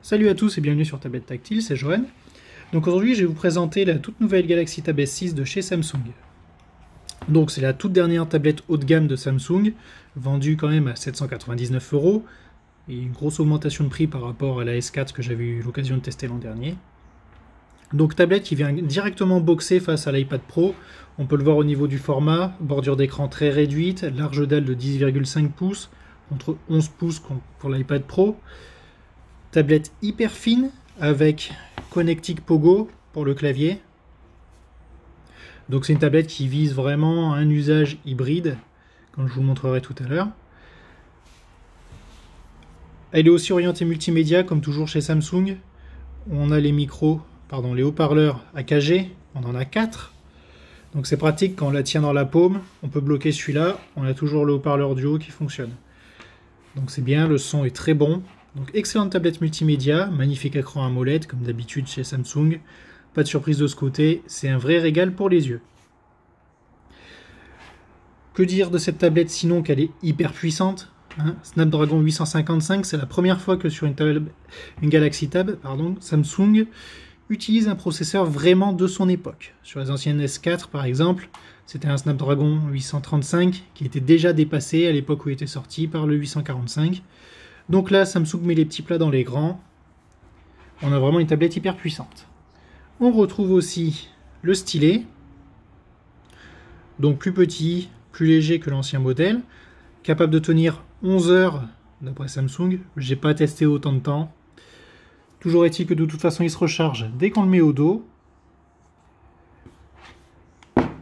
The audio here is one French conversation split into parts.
Salut à tous et bienvenue sur Tablette Tactile, c'est Johan. Donc aujourd'hui je vais vous présenter la toute nouvelle Galaxy Tab S6 de chez Samsung. Donc c'est la toute dernière tablette haut de gamme de Samsung, vendue quand même à 799 €, et une grosse augmentation de prix par rapport à la S4 que j'avais eu l'occasion de tester l'an dernier. Donc tablette qui vient directement boxer face à l'iPad Pro, on peut le voir au niveau du format, bordure d'écran très réduite, large dalle de 10,5 pouces contre 11 pouces pour l'iPad Pro. Tablette hyper fine avec connectique Pogo pour le clavier. Donc c'est une tablette qui vise vraiment un usage hybride, comme je vous le montrerai tout à l'heure. Elle est aussi orientée multimédia, comme toujours chez Samsung. On a les les haut-parleurs AKG, on en a 4. Donc c'est pratique quand on la tient dans la paume, on peut bloquer celui-là, on a toujours le haut-parleur duo qui fonctionne. Donc c'est bien, le son est très bon. Donc excellente tablette multimédia, magnifique écran AMOLED comme d'habitude chez Samsung. Pas de surprise de ce côté, c'est un vrai régal pour les yeux. Que dire de cette tablette sinon qu'elle est hyper puissante, hein. Snapdragon 855, c'est la première fois que sur une Galaxy Tab, Samsung utilise un processeur vraiment de son époque. Sur les anciennes S4 par exemple, c'était un Snapdragon 835 qui était déjà dépassé à l'époque où il était sorti par le 845. Donc là, Samsung met les petits plats dans les grands. On a vraiment une tablette hyper puissante. On retrouve aussi le stylet. Donc plus petit, plus léger que l'ancien modèle. Capable de tenir 11 heures d'après Samsung. J'ai pas testé autant de temps. Toujours est-il que de toute façon, il se recharge dès qu'on le met au dos.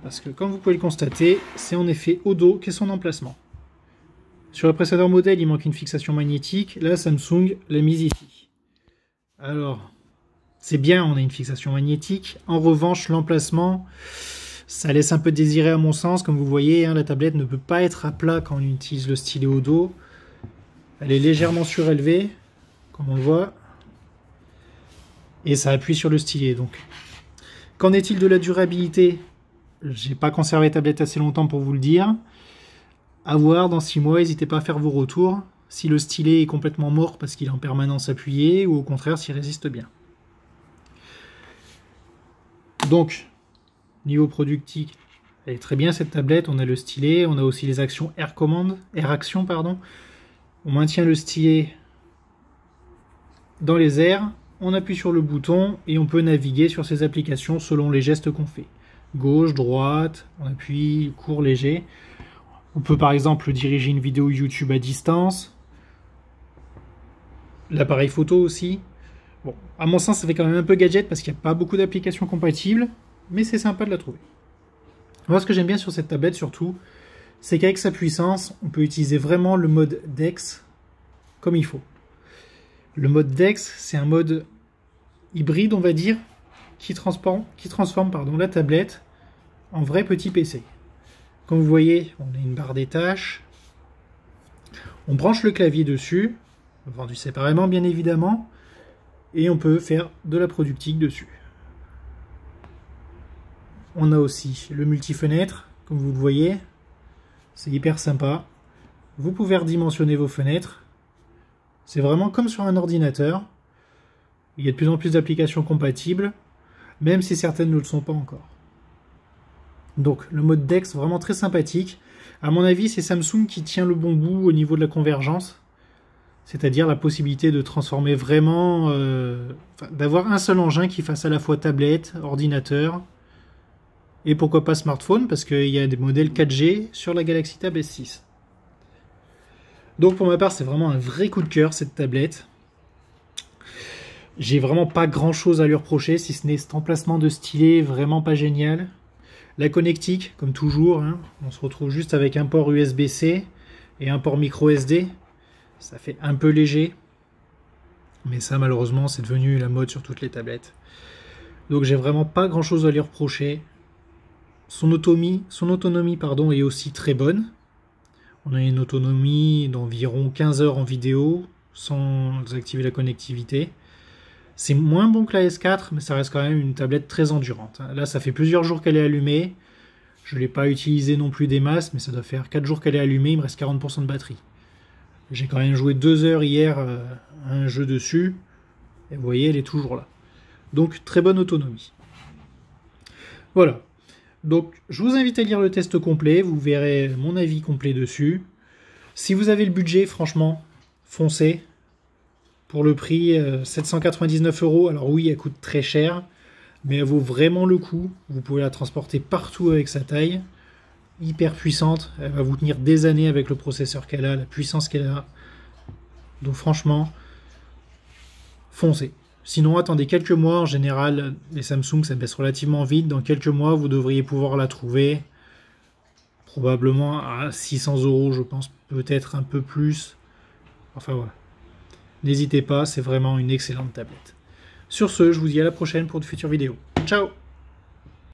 Parce que comme vous pouvez le constater, c'est en effet au dos qu'est son emplacement. Sur le précédent modèle, il manque une fixation magnétique. Là, Samsung l'a mise ici. Alors, c'est bien, on a une fixation magnétique. En revanche, l'emplacement, ça laisse un peu désirer à mon sens. Comme vous voyez, hein, la tablette ne peut pas être à plat quand on utilise le stylet au dos. Elle est légèrement surélevée, comme on le voit. Et ça appuie sur le stylet. Donc, qu'en est-il de la durabilité? J'ai pas conservé la tablette assez longtemps pour vous le dire. À voir dans 6 mois, n'hésitez pas à faire vos retours, si le stylet est complètement mort parce qu'il est en permanence appuyé, ou au contraire s'il résiste bien. Donc, niveau productif, elle est très bien cette tablette, on a le stylet, on a aussi les actions Air Action, pardon. On maintient le stylet dans les airs, on appuie sur le bouton et on peut naviguer sur ces applications selon les gestes qu'on fait. Gauche, droite, on appuie, court, léger. On peut par exemple diriger une vidéo YouTube à distance. L'appareil photo aussi. Bon, à mon sens, ça fait quand même un peu gadget parce qu'il n'y a pas beaucoup d'applications compatibles, mais c'est sympa de la trouver. Moi, ce que j'aime bien sur cette tablette surtout, c'est qu'avec sa puissance, on peut utiliser vraiment le mode DeX comme il faut. Le mode DeX, c'est un mode hybride, on va dire, qui transforme la tablette en vrai petit PC. Comme vous voyez, on a une barre des tâches. On branche le clavier dessus, vendu séparément bien évidemment, et on peut faire de la productique dessus. On a aussi le multi-fenêtre, comme vous le voyez, c'est hyper sympa. Vous pouvez redimensionner vos fenêtres. C'est vraiment comme sur un ordinateur. Il y a de plus en plus d'applications compatibles, même si certaines ne le sont pas encore. Donc le mode DeX vraiment très sympathique. À mon avis, c'est Samsung qui tient le bon bout au niveau de la convergence. C'est-à-dire la possibilité de transformer vraiment... d'avoir un seul engin qui fasse à la fois tablette, ordinateur, et pourquoi pas smartphone, parce qu'il y a des modèles 4G sur la Galaxy Tab S6. Donc pour ma part, c'est vraiment un vrai coup de cœur cette tablette. J'ai vraiment pas grand-chose à lui reprocher, si ce n'est cet emplacement de stylet vraiment pas génial. La connectique, comme toujours, hein, on se retrouve juste avec un port USB-C et un port micro SD. Ça fait un peu léger, mais ça malheureusement c'est devenu la mode sur toutes les tablettes. Donc j'ai vraiment pas grand chose à lui reprocher. Son autonomie est aussi très bonne. On a une autonomie d'environ 15 heures en vidéo sans activer la connectivité. C'est moins bon que la S4, mais ça reste quand même une tablette très endurante. Là, ça fait plusieurs jours qu'elle est allumée. Je ne l'ai pas utilisée non plus des masses, mais ça doit faire 4 jours qu'elle est allumée. Il me reste 40% de batterie. J'ai quand même joué 2 heures hier à un jeu dessus. Et vous voyez, elle est toujours là. Donc très bonne autonomie. Voilà. Donc je vous invite à lire le test complet, vous verrez mon avis complet dessus. Si vous avez le budget, franchement, foncez. Pour le prix, 799 €. Alors oui, elle coûte très cher, mais elle vaut vraiment le coup. Vous pouvez la transporter partout avec sa taille. Hyper puissante. Elle va vous tenir des années avec le processeur qu'elle a, la puissance qu'elle a. Donc franchement, foncez. Sinon, attendez quelques mois. En général, les Samsung, ça baisse relativement vite. Dans quelques mois, vous devriez pouvoir la trouver. Probablement à 600 €, je pense. Peut-être un peu plus. Enfin voilà. N'hésitez pas, c'est vraiment une excellente tablette. Sur ce, je vous dis à la prochaine pour de futures vidéos. Ciao!